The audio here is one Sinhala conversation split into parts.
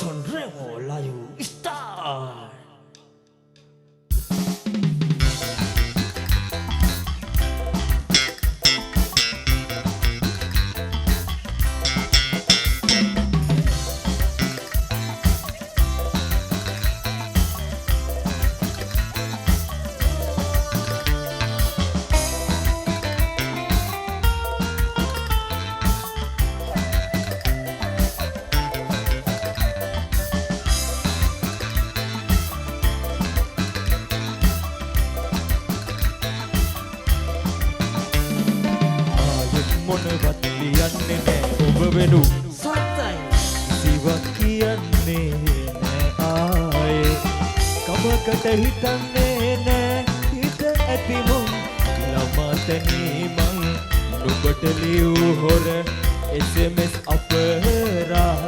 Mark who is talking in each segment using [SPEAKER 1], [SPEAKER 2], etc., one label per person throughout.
[SPEAKER 1] Sanremo Layu Star.
[SPEAKER 2] මොනවත් ලියන්නේ නෑ ඔබ වෙනු
[SPEAKER 1] සත්තයි
[SPEAKER 2] කිසිවක් කියන්නේ නෑ ආයේ කමකට හිතන්නේ නෑ හිත ඇති මුන් ළමතනී මං නුඹට ලියූ හොර SMS අපරාධේ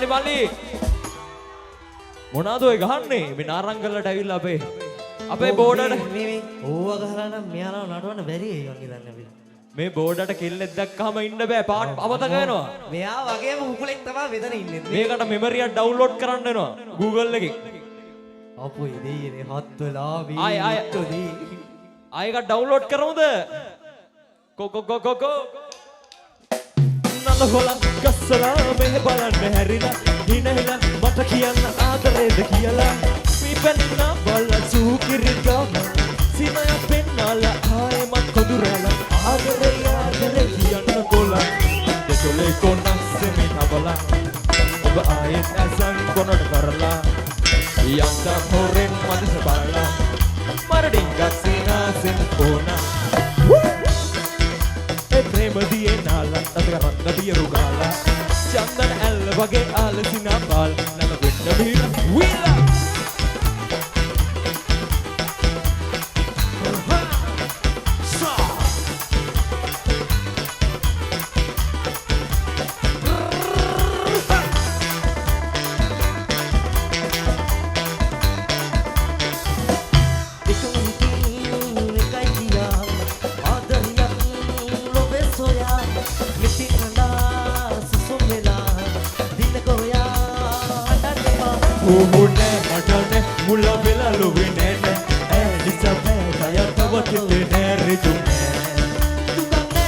[SPEAKER 2] මල්ලි මොනවාද ඔය ගහන්නේ මේ නාරංගලට ඇවිල්ලා අපේ බෝඩට
[SPEAKER 1] මේ ඕවා ගහලා නම් මෙයාලව නටවන්න බැරි ඒ වගේ දන්නේ අපිට
[SPEAKER 2] මේ බෝඩට කෙල්ලෙක් දැක්කම ඉන්න බෑ පාට් අමතක වෙනවා
[SPEAKER 1] මෙයා වගේම කුකුලෙක් තමයි මෙතන ඉන්නේ
[SPEAKER 2] මේකට මෙමරි එකක් ඩවුන්ලෝඩ් කරන්න වෙනවා Google එකෙන්
[SPEAKER 1] අපෝ ඉතින් හත්වලා වීටුදී
[SPEAKER 2] ආයෙක ඩවුන්ලෝඩ් කරමුද කො නලහොලා ගස්සලා මෙහෙ බලන්න හැරිලා හිනහිලා මට කියන්න ආදරේද කියලා පිපෙන්න බල සූකිරිගම සිනය පෙන්නලා ආයෙමත් කොදුරලා ආදරේ ආදරේ කියන Bisa horen mati sebala Maradinga sinasin puna ප්‍රේම දියේ නාලා තදකරන්න බියරු ගාලා චන්දන ඇල්ල වගේ ආලසිනා බාල් නම වෙන්න බීලා වීලා Uhune madane mula bela lovine ne Elizabeth ayatawatite ne rijune tukane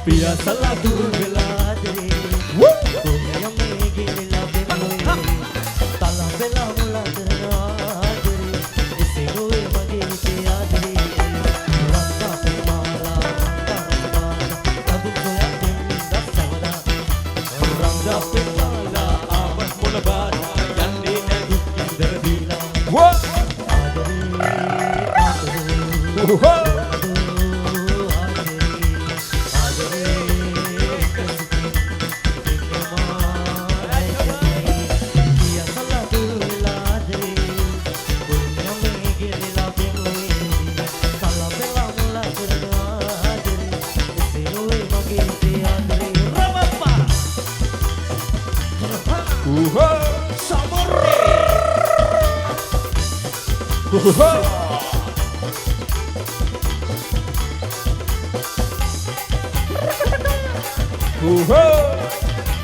[SPEAKER 2] piya sala dur bela de koya mege la bela tala bela mula de ise roe mage te adre ranga pe mala tadu koya temda savada ranga pe mala awas mula ba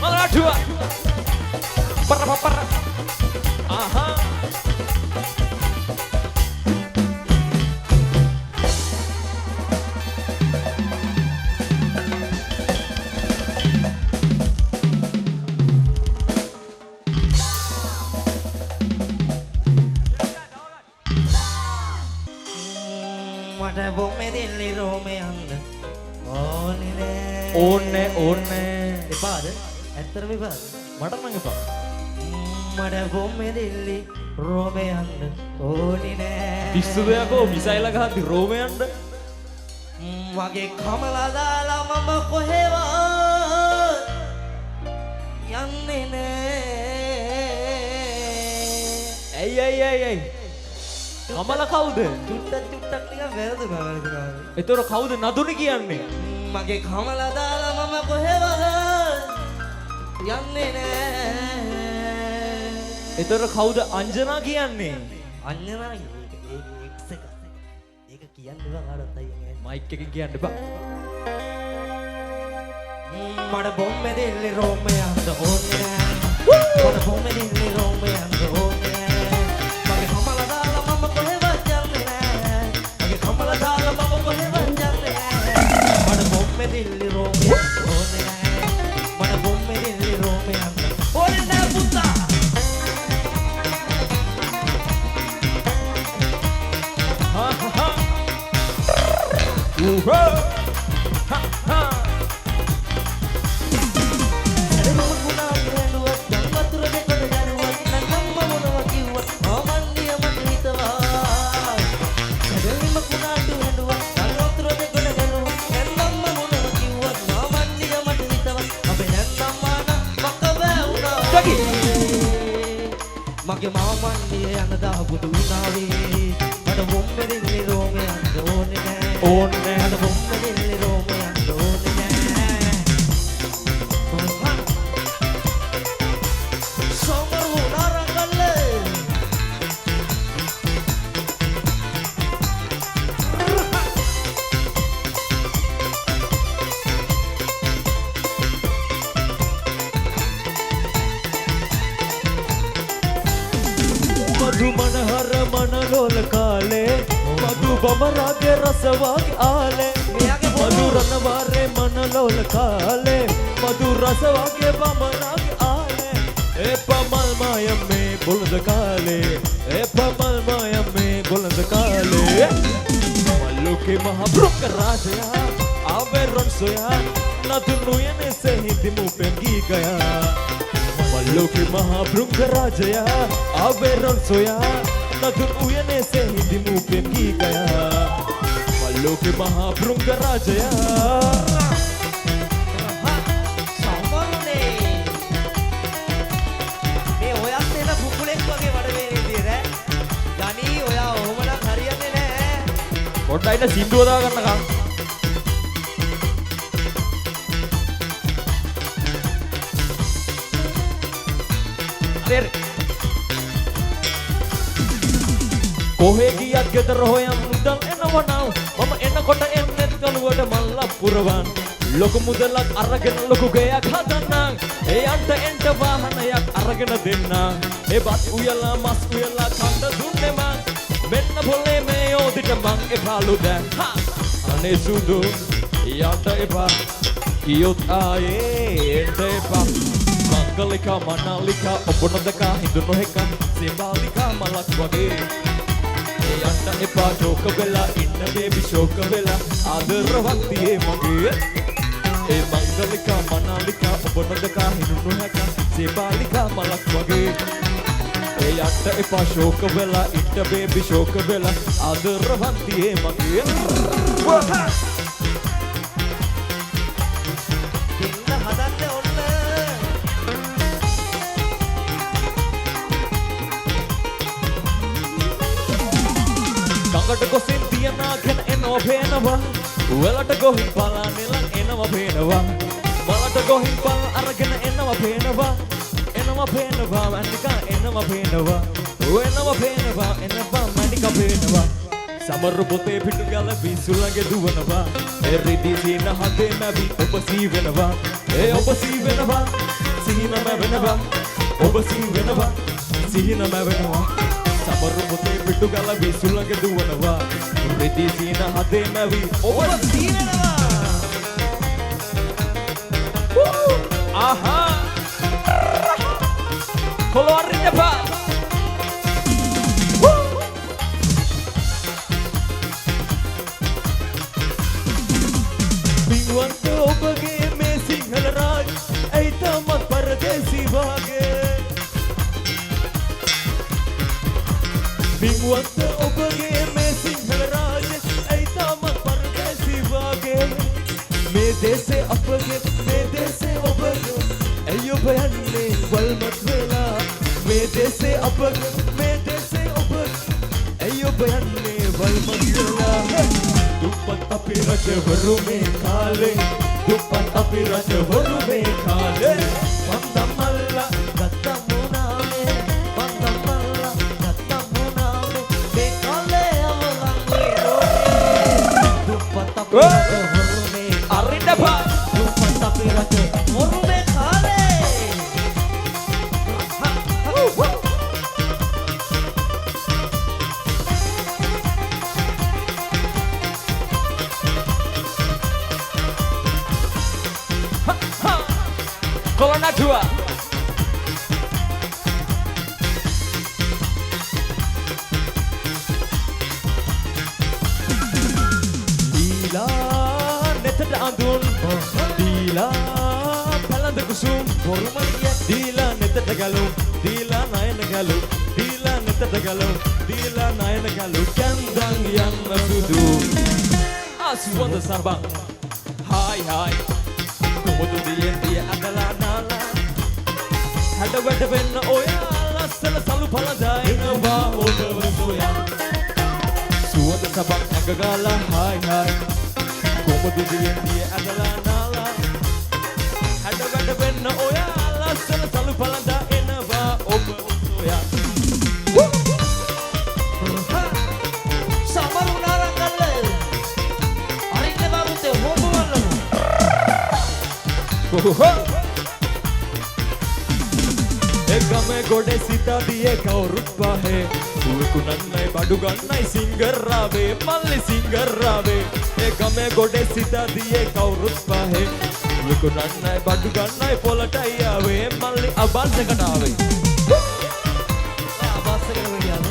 [SPEAKER 2] Malah dua per aha
[SPEAKER 1] මට බොම්මේ දෙල්ලි රෝමේ යන්න ඕනේ
[SPEAKER 2] ඕනේ
[SPEAKER 1] එපාද ඇත්තටම එපාද
[SPEAKER 2] මට නම් එපා
[SPEAKER 1] මට බොම්මේ දෙල්ලි රෝමේ යන්න ඕනේ නෑ
[SPEAKER 2] පිස්සුද යකෝ මිසයිල ගහද්දි රෝමේ යන්න
[SPEAKER 1] මගේ කමලා දාලා මම කොහෙවත් යන්නේ නෑ
[SPEAKER 2] ඇයි කමලා කවුද
[SPEAKER 1] චුට්ටක් නිකන් වැරදුනා
[SPEAKER 2] ඒතර කවුද නදුනි කියන්නේ
[SPEAKER 1] මගේ කමලා දාලා මම කොහෙවත් යන්නේ නෑ
[SPEAKER 2] ඒතර කවුද අංජනා කියන්නේ
[SPEAKER 1] අංජනා ඒක කියන්න බෑ කාටවත් අයියෝ
[SPEAKER 2] මයික් එකකින් කියන්න බෑ
[SPEAKER 1] මඩ බොම්මේ දෙල්ලි රෝමේ යන්න ඕනේ නෑ මඩ බොම්මේ දෙල්ලි රෝමේ යන්න ඕනේ නෑ මගේ කමලා දාලා මම කොහෙවත් යන්නේ නෑ මගේ කමලා දාලා මම කොහෙවත් යන්නේ නෑ මඩ බොම්මේ දෙල්ලි රෝමේ යන්න ඕනේ නෑ මඩ බොම්මේ දෙල්ලි රෝමේ යන්න ඕනේ නෑ පුතා මගේ මාමන්ඩිය යන දා බුදු විනාවේ මට බොම්බේ දෙන්නේ රෝමේ යන්න ඕනේ නෑ
[SPEAKER 2] ඕනේ
[SPEAKER 1] මට බොම්බේ දෙන්නේ රෝමේ යන්න ඕනේ නෑ සමර හොනාරංගල්ල
[SPEAKER 2] मधु मनहर मनलोल काले मधु बमरागे रसवाग आले मधु रनवारे मनलोल काले मधु रसवागे बमरागे आले ए पमल मायम्मे बुलंद काले ए पमल मायम्मे बुलंद काले मल्लू के महाब्रुक राजया आवे रन सोया नदुनु यने से ही दिमु पेंगी गया लोके महाभृंग राजया आवेरन सोया नदुन उयने से हिंदी मुंह पे की गया लोके महाभृंग राजया
[SPEAKER 1] සම්බරුනේ මේ ඔයත් එන කුකුලෙක් වගේ වඩ මේ විදියට ගනී ඔයා ඔහොමනම් හරියන්නේ නැහැ
[SPEAKER 2] පොඩ්ඩයි නේ සින්දුව දා ගන්නකම් හරි කොහේ ගියත් ගෙදර හොයන් මුදල් එනවා මම එනකොට එන්නෙත් කනුවට මල්ල පුරවන් ලොකු මුදලක් අරගෙන ලොකු ගෙයක් හදන්නම් එයන්ට එන්ට වාහනයක් අරගෙන දෙන්නම් ඒ බත් උයලා මස් උයලා කන්න දුන්නේ මං මෙන්න පොලේ මේ යෝදිට මං එපාලු දැන් අනේ සුදු යන්ට එපා කියොත් ආයේ එන්ට එපා මංගලිකා මනාලිකා ඔබ නොදකා හිඳු නොහෙකම් සේබාලිකා මලක් වගේ යන්න එපා ශෝක වෙලා ඉන්න බේබි ශෝක වෙලා ආදරවත් තියේ මගේ ඒ මංගලිකා මනාලිකා ඔබ නොදකා හිඳු නොහැකා සේබාලිකා මලක් වගේ ඒ යන්න එපා ශෝක වෙලා ඉන්න බේබි ශෝක වෙලා ආදරවත් තියේ මගේ
[SPEAKER 1] දෙන්න හදන්න ඕන
[SPEAKER 2] ගඟට ගොසින් තියනාගෙන එනවා පේනවා වෙලට ගොහින් පලානෙලන් එනවා පේනවා වලට ගොහින් පල අරගෙන එනවා පේනවා මැනිකා එනවා පේනවා එනවා මැනිකා පේනවා සමරු පොතේ පිටු ගල බිසුලගේ දුවනවා ඒ රිදි සීන හදේ මැවි ඔබ සී වෙනවා ඒ ඔබ සී වෙනවා සීන මැවෙනවා ඔබ සී වෙනවා සීන මැවෙනවා සමරු පොතේ පිටු ගල බිසුලගේ දුවනවා රිදි සීන හදේ මැවි ඔබ සී වෙනවා ආහා කොළවරින්න එපා පින්වන්ත ඔබගේ මේ සිංහල රාජ් ඇයි තමත් පරදේසී වාගේ පින්වන්ත ඔබගේ මේ සිංහල රාජ් ඇයි තමත් පරදේසී වාගේ මේ දේශේ අපගේ මේ දේශේ ඔබගේ ඇයි ඔබ යන්නේ වල්මත් වෙලා මේ දේශේ අපගේ මේ දේශේ ඔබගේ ඇයි ඔබ යන්නේ වල්මත් වෙලා දුප්පත් අපේ රජවරු මේ කාලේ දුප්පත් අපේ රජවරු මේ කාලේ වන්දමල්ලා
[SPEAKER 1] ගත්තා මොනාමේ වන්දමල්ලා ගත්තා මොනාමේ මේ කාලේ අවලං වේරෝනේ දුප්පත් අපේ රජවරු මේ
[SPEAKER 2] අරින්නපා
[SPEAKER 1] දුප්පත් අපේ රජවරු මේ කාලේ
[SPEAKER 2] Kolonna dua Dila netet andun Dila paland kusum
[SPEAKER 1] බොරුමලිය
[SPEAKER 2] Dila netet galum Dila nayan galum Dila netet galum Dila nayan galum Kandang yang sudu Aswanda sarbang Hai hai Kumudu dia adalah nala Hada wada venna oyala Sala salu paladaina wa oda soya Suwanda sabang agagala hai hai Kumudu dia adalah nala Hada wada venna oyala Sala salu paladaina wa oda soya
[SPEAKER 1] සමරු නාරංගල්ල අරින්න බරුතේ හොඹවන්නු
[SPEAKER 2] එකම ගොඩේ සිතා දියේ කවුරුත් පහේ උකුණන්නයි බඩු ගන්නයි සිංගරාවේ මල්ලි සිංගරාවේ එකම ගොඩේ සිතා දියේ කවුරුත් පහේ උකුණන්නයි බඩු ගන්නයි පොලටයි ආවේ මල්ලි අබස්සකට ආවේ
[SPEAKER 1] අබස්සකට වෙලියන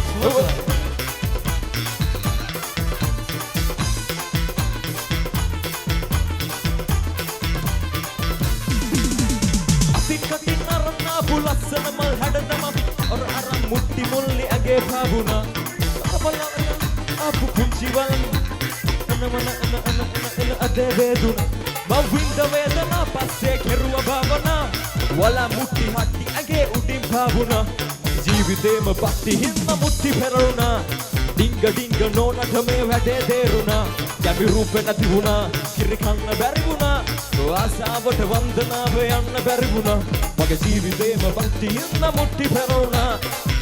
[SPEAKER 2] Kati narana pula ලස්සන මල් හැඩතම ඔර අරන් මුට්ටි මුල්ලි ඇගේ පාවුණා බලන්න අපු පුංචි වලන් එන අදේ වේදුනා මම විඳ වේදනා පස්සේ කෙරුව භාවනා වලා මුට්ටි හට්ටි ඇගේ උඩින් පාවුණා ජීවිතේම පත්ති හින්න මුට්ටි පෙරළුණා ඩිංග ඩිංග නෝනට මේ වැඩේ තේරුණා කැමි රූපේ නැති වුණා කිරි කන්න බැරි වුණා ආසාවට වන්දනාව යන්න බැරි වුණා මගේ ජීවිතේම පත්ති හින්න මුට්ටි පෙරළුණා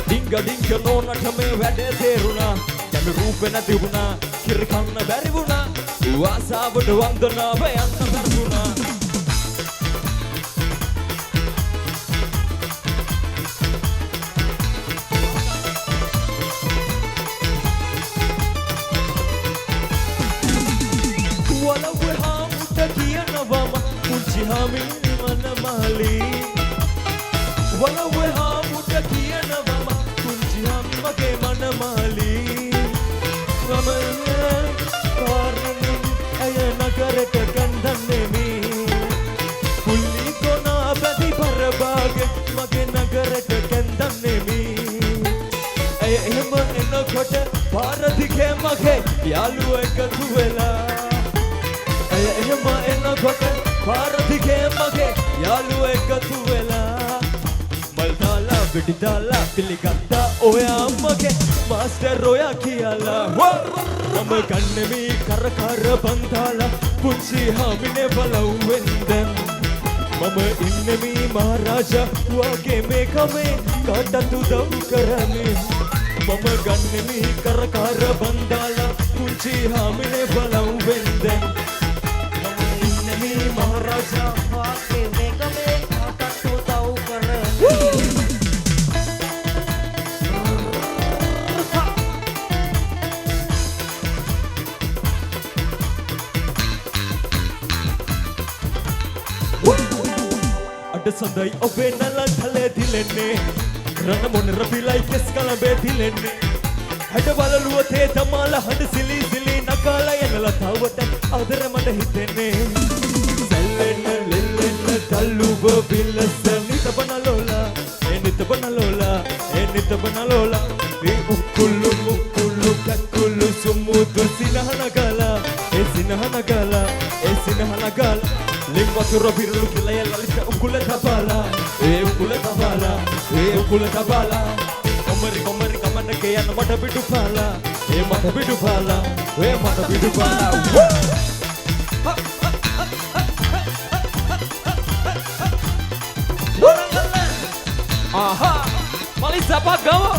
[SPEAKER 2] ඩිංග ඩිංග නෝනට මේ වැඩේ තේරුණා කැමි රූපේ නැති වුණා කිරි කන්න බැරි වුණා ආසාවට වන්දනාව යන්න බැරි වුණා වලව්වේ හාමුට කියනවම පුංචි හාමිනි මනමාලි වලව්වේ හාමුට කියනවම පුංචි හම්මගේ මනමාලි මම කාරණෙන් ඇය නගරට ගන්දන්නෙමි පුල්ලි කොනා බැදි පරබාගේ මගේ නගරට ගන්දන්නෙමි ඇය එහෙම එනකොට පාරදිගේ මගේ යාළුව එකතු වෙලා එහෙම එනකොට පාරදිගේ මගේ යාළුව එකතු වෙලා මල් දාලා වෙඩි දාලා පිළිගත්තා ඔයා මගේ මාස්ටර් ඔයා කියලා මම ගන්නෙමි කර බන්දාලා පුංචි හාමිනේ බලව්වෙන් දැන් මම ඉන්නෙමි මහරජා වගේ මේකමේ කාටත් උදව් කරමින් මම ගන්නෙමි කර බන්දාලා පුංචි හාමිනේ බලව්වෙන් දැන්
[SPEAKER 1] महाराजा आके मेगा में काटा तोताऊ कर
[SPEAKER 2] අඩ සඳයි ඔබේ නල තලේ දිලෙන්නේ රණ මොන රබිලයි කෙස් කලබේ දිලෙන්නේ හැඩ බලලුව තේ තමාල හඬ සිලි සිලි නකාලා යනලා තවට ආදර මට හිතෙන්නේ සැල්ලෙන්න ලෙල්ලෙන්න තල්ලුව බිල්ලස නිතබනලෝලා නිතබනලෝලා මේ උකුළු මුකුළු කකුළු සුමුදු සිනහනගලා ඒ සිනහනගලා ලිම් වතුර බිරුළු කිලය ලලිත උකුල තබාලා ඒ උකුල තබාලා කොමරි කමන්න කියන මට පිටු පාලා ඒ මට පිටු පාලා Aha, Malisa Pagamo.